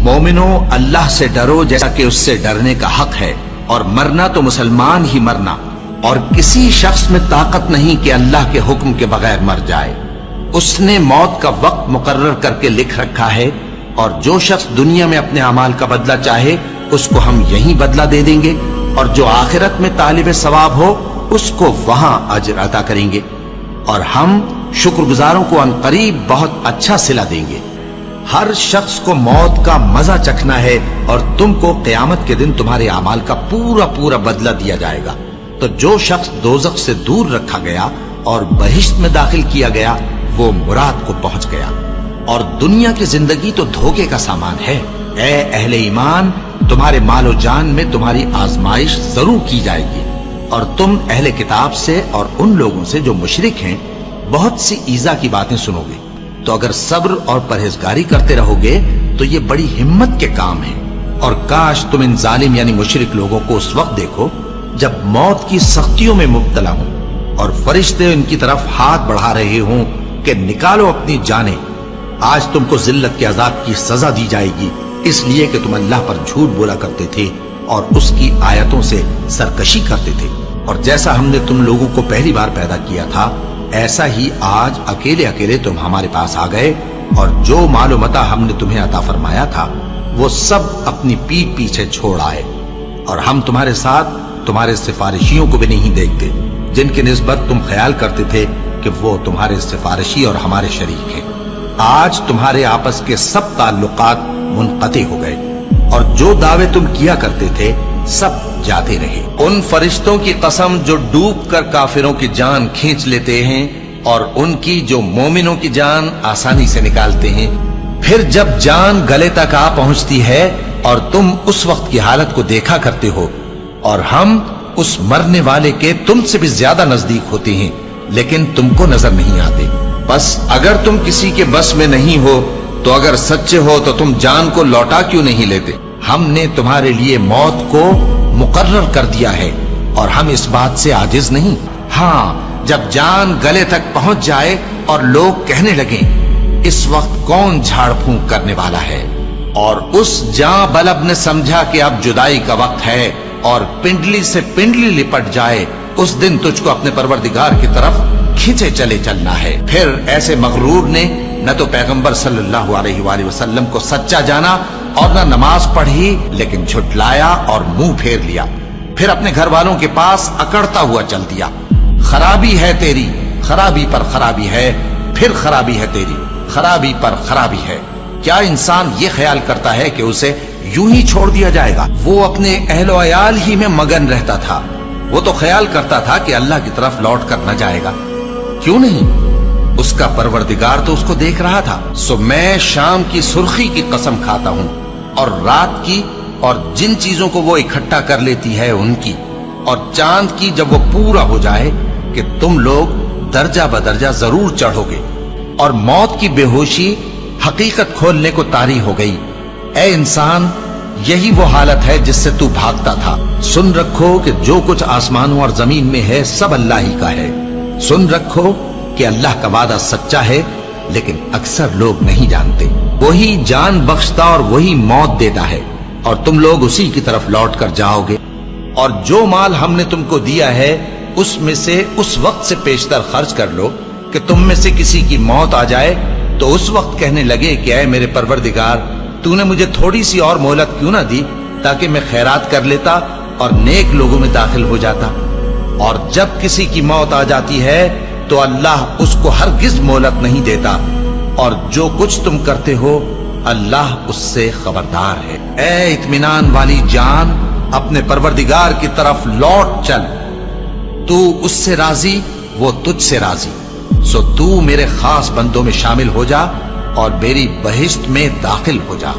مومنو اللہ سے ڈرو جیسا کہ اس سے ڈرنے کا حق ہے، اور مرنا تو مسلمان ہی مرنا، اور کسی شخص میں طاقت نہیں کہ اللہ کے حکم کے بغیر مر جائے۔ اس نے موت کا وقت مقرر کر کے لکھ رکھا ہے، اور جو شخص دنیا میں اپنے اعمال کا بدلہ چاہے اس کو ہم یہیں بدلہ دے دیں گے، اور جو آخرت میں طالب ثواب ہو اس کو وہاں اجر عطا کریں گے، اور ہم شکر گزاروں کو عنقریب بہت اچھا صلہ دیں گے۔ ہر شخص کو موت کا مزہ چکھنا ہے، اور تم کو قیامت کے دن تمہارے اعمال کا پورا پورا بدلہ دیا جائے گا۔ تو جو شخص دوزخ سے دور رکھا گیا اور بہشت میں داخل کیا گیا وہ مراد کو پہنچ گیا۔ اور دنیا کی زندگی تو دھوکے کا سامان ہے۔ اے اہل ایمان، تمہارے مال و جان میں تمہاری آزمائش ضرور کی جائے گی، اور تم اہل کتاب سے اور ان لوگوں سے جو مشرک ہیں بہت سی ایذا کی باتیں سنو گے۔ تو اگر صبر اور پرہیزگاری کرتے رہو گے تو یہ بڑی ہمت کے کام ہیں۔ اور کاش تم ان ظالم یعنی مشرک لوگوں کو اس وقت دیکھو جب موت کی سختیوں میں مبتلا ہوں، اور فرشتے ان کی طرف ہاتھ بڑھا رہے ہوں کہ نکالو اپنی جانیں، آج تم کو ذلت کے عذاب کی سزا دی جائے گی، اس لیے کہ تم اللہ پر جھوٹ بولا کرتے تھے اور اس کی آیتوں سے سرکشی کرتے تھے۔ اور جیسا ہم نے تم لوگوں کو پہلی بار پیدا کیا تھا ایسا ہی آج اکیلے اکیلے تم ہمارے پاس آ گئے، اور جو مال و متاع ہم نے تمہیں عطا فرمایا تھا وہ سب اپنی پیٹھ پیچھے چھوڑ آئے، اور ہم تمہارے ساتھ تمہارے سفارشیوں کو بھی نہیں دیکھتے جن کی نسبت تم خیال کرتے تھے کہ وہ تمہارے سفارشی اور ہمارے شریک ہیں۔ آج تمہارے آپس کے سب تعلقات منقطع ہو گئے، اور جو دعوے تم کیا کرتے تھے سب جاتے رہے۔ ان فرشتوں کی قسم جو ڈوب کر کافروں کی جان کھینچ لیتے ہیں، اور ان کی جو مومنوں کی جان آسانی سے نکالتے ہیں۔ پھر جب جان گلے تک آ پہنچتی ہے اور تم اس وقت کی حالت کو دیکھا کرتے ہو، اور ہم اس مرنے والے کے تم سے بھی زیادہ نزدیک ہوتے ہیں لیکن تم کو نظر نہیں آتے۔ بس اگر تم کسی کے بس میں نہیں ہو تو اگر سچے ہو تو تم جان کو لوٹا کیوں نہیں لیتے؟ ہم نے تمہارے لیے موت کو مقرر کر دیا ہے، اور ہم اس بات سے عاجز نہیں۔ ہاں، جب جان گلے تک پہنچ جائے اور لوگ کہنے لگیں اس وقت کون جھاڑ پھونک کرنے والا ہے، اور اس جاں بلب نے سمجھا کہ اب جدائی کا وقت ہے اور پنڈلی سے پنڈلی لپٹ جائے، اس دن تجھ کو اپنے پروردگار کی طرف کھینچے چلے چلنا ہے۔ پھر ایسے مغرور نے نہ تو پیغمبر صلی اللہ علیہ وآلہ وسلم کو سچا جانا اور نہ نماز پڑھی، لیکن جھٹلایا اور منہ پھیر لیا، پھر اپنے گھر والوں کے پاس اکڑتا ہوا چل دیا۔ خرابی ہے تیری، خرابی پر خرابی ہے، پھر خرابی ہے تیری، خرابی پر خرابی ہے۔ کیا انسان یہ خیال کرتا ہے کہ اسے یوں ہی چھوڑ دیا جائے گا؟ وہ اپنے اہل و عیال ہی میں مگن رہتا تھا، وہ تو خیال کرتا تھا کہ اللہ کی طرف لوٹ کر نہ جائے گا۔ کیوں نہیں؟ اس کا پروردگار تو اس کو دیکھ رہا تھا۔ سو میں شام کی سرخی کی قسم کھاتا ہوں، اور رات کی، اور جن چیزوں کو وہ اکٹھا کر لیتی ہے ان کی، اور چاند کی جب وہ پورا ہو جائے، کہ تم لوگ درجہ بدرجہ ضرور چڑھو گے۔ اور موت کی بے ہوشی حقیقت کھولنے کو طاری ہو گئی۔ اے انسان، یہی وہ حالت ہے جس سے تو بھاگتا تھا۔ سن رکھو کہ جو کچھ آسمانوں اور زمین میں ہے سب اللہ ہی کا ہے۔ سن رکھو کہ اللہ کا وعدہ سچا ہے، لیکن اکثر لوگ نہیں جانتے۔ وہی جان بخشتا اور وہی موت دیتا ہے، اور تم لوگ اسی کی طرف لوٹ کر جاؤ گے۔ اور جو مال ہم نے تم کو دیا ہے اس میں سے اس وقت سے پیشتر خرچ کر لو کہ تم میں سے کسی کی موت آ جائے تو اس وقت کہنے لگے کہ اے میرے پروردگار، تو نے مجھے تھوڑی سی اور مہلت کیوں نہ دی تاکہ میں خیرات کر لیتا اور نیک لوگوں میں داخل ہو جاتا۔ اور جب کسی کی موت آ جاتی ہے تو اللہ اس کو ہرگز مہلت نہیں دیتا، اور جو کچھ تم کرتے ہو اللہ اس سے خبردار ہے۔ اے اطمینان والی جان، اپنے پروردگار کی طرف لوٹ چل، تو اس سے راضی، وہ تجھ سے راضی۔ سو تو میرے خاص بندوں میں شامل ہو جا اور میری بہشت میں داخل ہو جا۔